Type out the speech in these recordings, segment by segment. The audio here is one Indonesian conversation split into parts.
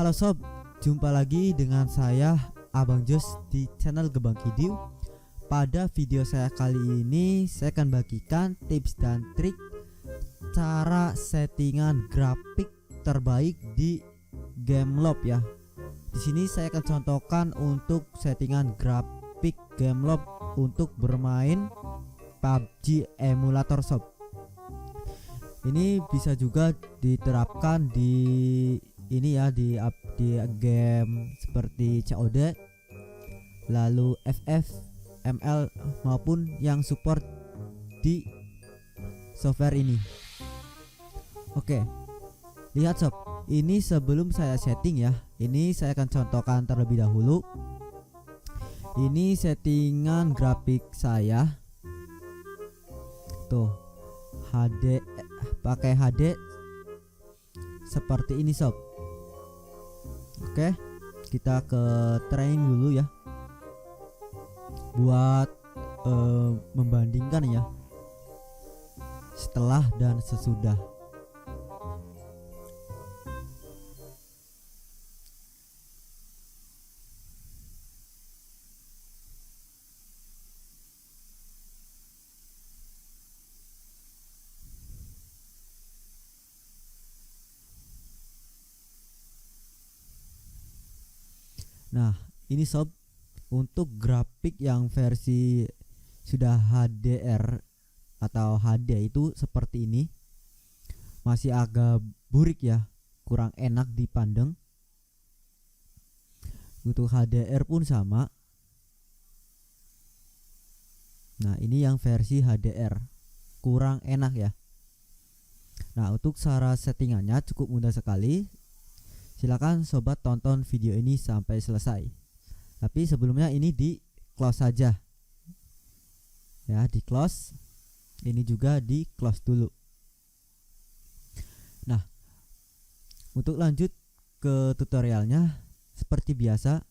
Halo sob, jumpa lagi dengan saya Abang Jos di channel Gebang Kidiu. Pada video saya kali ini saya akan bagikan tips dan trik cara settingan grafik terbaik di Gameloft ya. Di sini saya akan contohkan untuk settingan grafik Gameloft untuk bermain PUBG emulator sob. Ini bisa juga diterapkan di ini ya, di game seperti COD, lalu FF, ML maupun yang support di software ini. Oke, lihat sob, ini sebelum saya setting ya, ini saya akan contohkan terlebih dahulu. Ini settingan grafik saya tuh, HD, pakai HD seperti ini sob. Oke, kita ke training dulu ya, buat membandingkan ya setelah dan sesudah. Nah, ini sob, untuk grafik yang versi sudah HDR atau HD itu seperti ini. Masih agak burik ya, kurang enak dipandang. Untuk HDR pun sama. Nah, ini yang versi HDR, kurang enak ya. Nah, untuk cara settingannya cukup mudah sekali. Silakan sobat tonton video ini sampai selesai. Tapi sebelumnya ini di close saja ya, di close. Ini juga di close dulu. Nah, untuk lanjut ke tutorialnya, seperti biasa,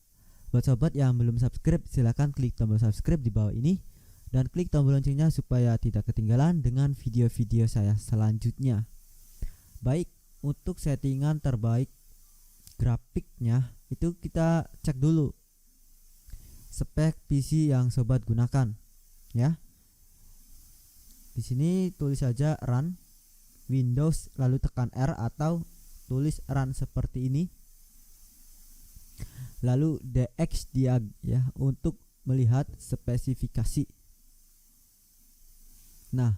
buat sobat yang belum subscribe silakan klik tombol subscribe di bawah ini dan klik tombol loncengnya supaya tidak ketinggalan dengan video-video saya selanjutnya. Baik, untuk settingan terbaik grafiknya itu kita cek dulu spek PC yang sobat gunakan ya. Di sini tulis saja run Windows lalu tekan R atau tulis run seperti ini. Lalu DXDiag ya untuk melihat spesifikasi. Nah,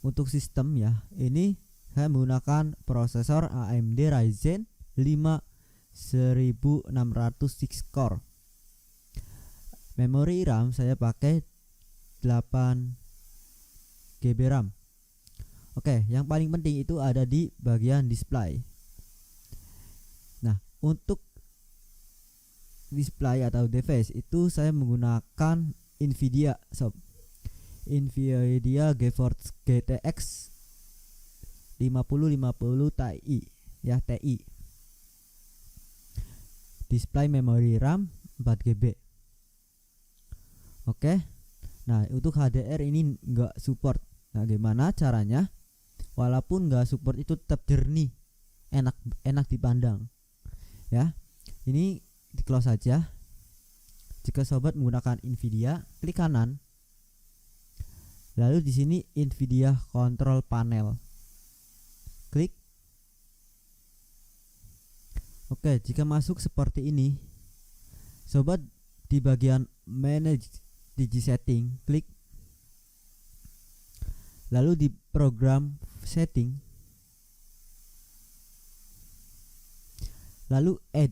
untuk sistem ya, ini saya menggunakan prosesor AMD Ryzen 5 1606 core. Memori RAM saya pakai 8 GB RAM. Oke, yang paling penting itu ada di bagian display. Nah, untuk display atau device itu saya menggunakan Nvidia sob. Nvidia GeForce GTX 5050 Ti ya, Ti. Display memori RAM 4 GB. Oke. Nah, untuk HDR ini enggak support. Nah, gimana caranya? Walaupun enggak support itu tetap jernih, enak dipandang. Ya. Ini di close saja. Jika sobat menggunakan Nvidia, klik kanan. Lalu di sini Nvidia Control Panel. Klik. Oke, jika masuk seperti ini, sobat di bagian manage digi setting, klik. Lalu di program setting, lalu add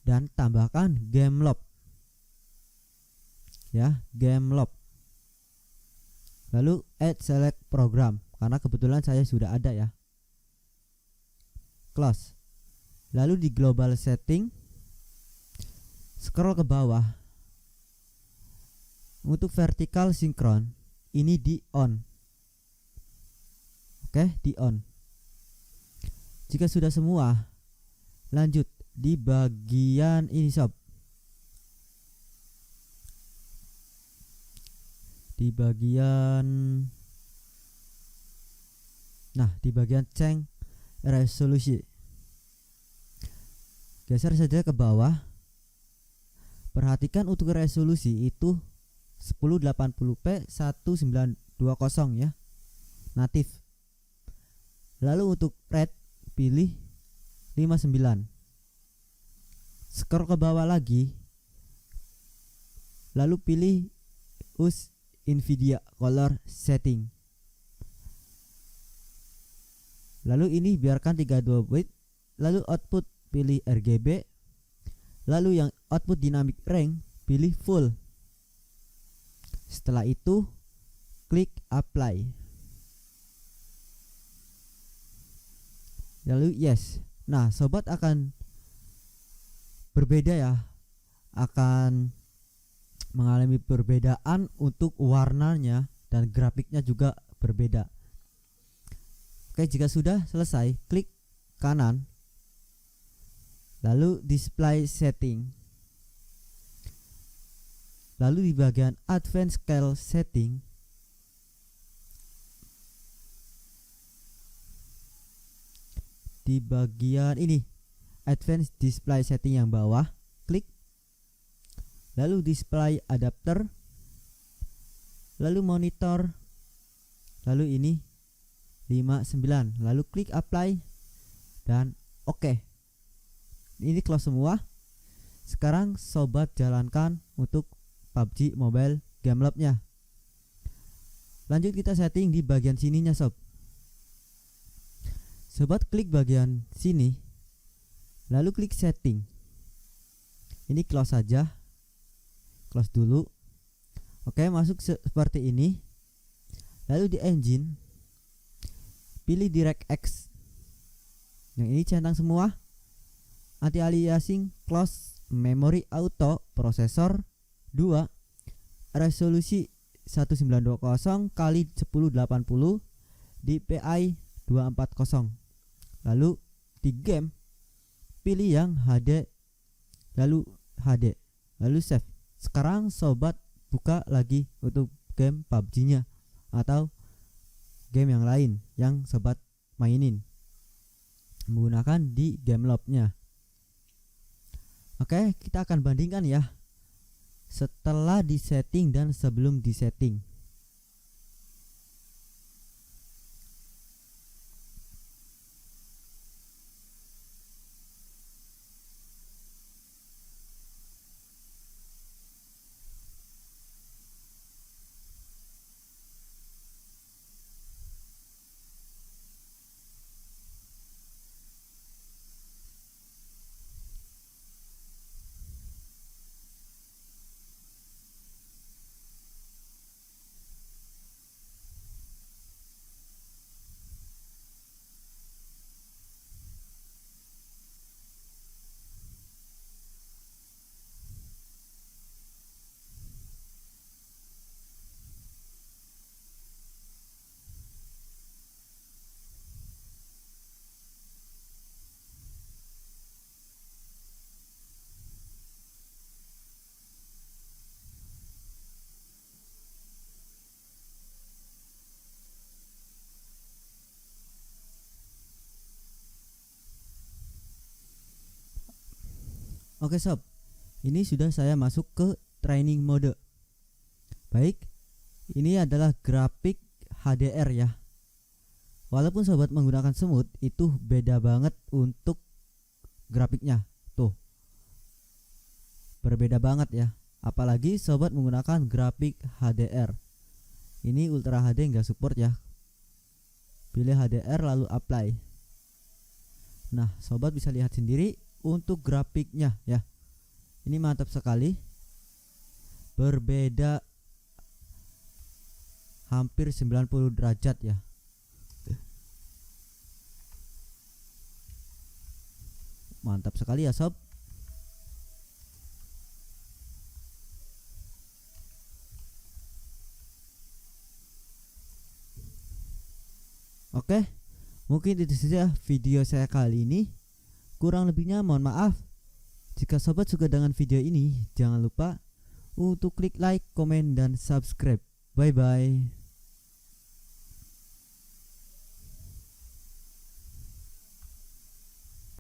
dan tambahkan Gameloft ya, Gameloft. Lalu add select program karena kebetulan saya sudah ada ya. Close. Lalu di global setting, scroll ke bawah. Untuk vertical sinkron ini di on. Oke, di on. Jika sudah semua, lanjut di bagian ini sob. Di bagian Nah, di bagian change resolusi. geser saja ke bawah. Perhatikan untuk resolusi itu 1080p 1920 ya, natif. Lalu untuk red pilih 59. Scroll ke bawah lagi, lalu pilih use Nvidia color setting. Lalu ini biarkan 32 bit. Lalu output pilih RGB. Lalu yang output dynamic range pilih full. Setelah itu klik apply. Lalu yes. Nah, sobat akan berbeda ya. Akan mengalami perbedaan untuk warnanya dan grafiknya juga berbeda. Oke, jika sudah selesai, klik kanan, lalu display setting, lalu di bagian advanced scale setting, di bagian ini advanced display setting yang bawah, klik, lalu display adapter, lalu monitor, lalu ini 59, lalu klik apply dan oke. Ini close semua. Sekarang sobat jalankan untuk PUBG Mobile Gameloft-nya. Lanjut kita setting di bagian sininya sob. Sobat klik bagian sini, lalu klik setting. Ini close saja, close dulu. Oke, masuk seperti ini. Lalu di engine pilih DirectX. Yang ini centang semua. Anti aliasing, close, memory auto, prosesor 2, resolusi 1920 x 1080, DPI 240. Lalu di game pilih yang HD, lalu HD, lalu save. Sekarang sobat buka lagi untuk game PUBG-nya atau game yang lain yang sobat mainin menggunakan di Gameloft-nya. Oke, kita akan bandingkan ya setelah disetting dan sebelum disetting. Oke sob, ini sudah saya masuk ke training mode. Baik, ini adalah grafik HDR ya. Walaupun sobat menggunakan semut, itu beda banget untuk grafiknya. Tuh, berbeda banget ya. Apalagi sobat menggunakan grafik HDR. Ini Ultra HD nggak support ya. Pilih HDR lalu apply. Nah, sobat bisa lihat sendiri untuk grafiknya ya. Ini mantap sekali. Berbeda hampir 90 derajat ya. Mantap sekali ya sob. Oke, mungkin itu saja video saya kali ini. Kurang lebihnya mohon maaf. Jika sobat suka dengan video ini, jangan lupa untuk klik like, komen, dan subscribe. Bye bye.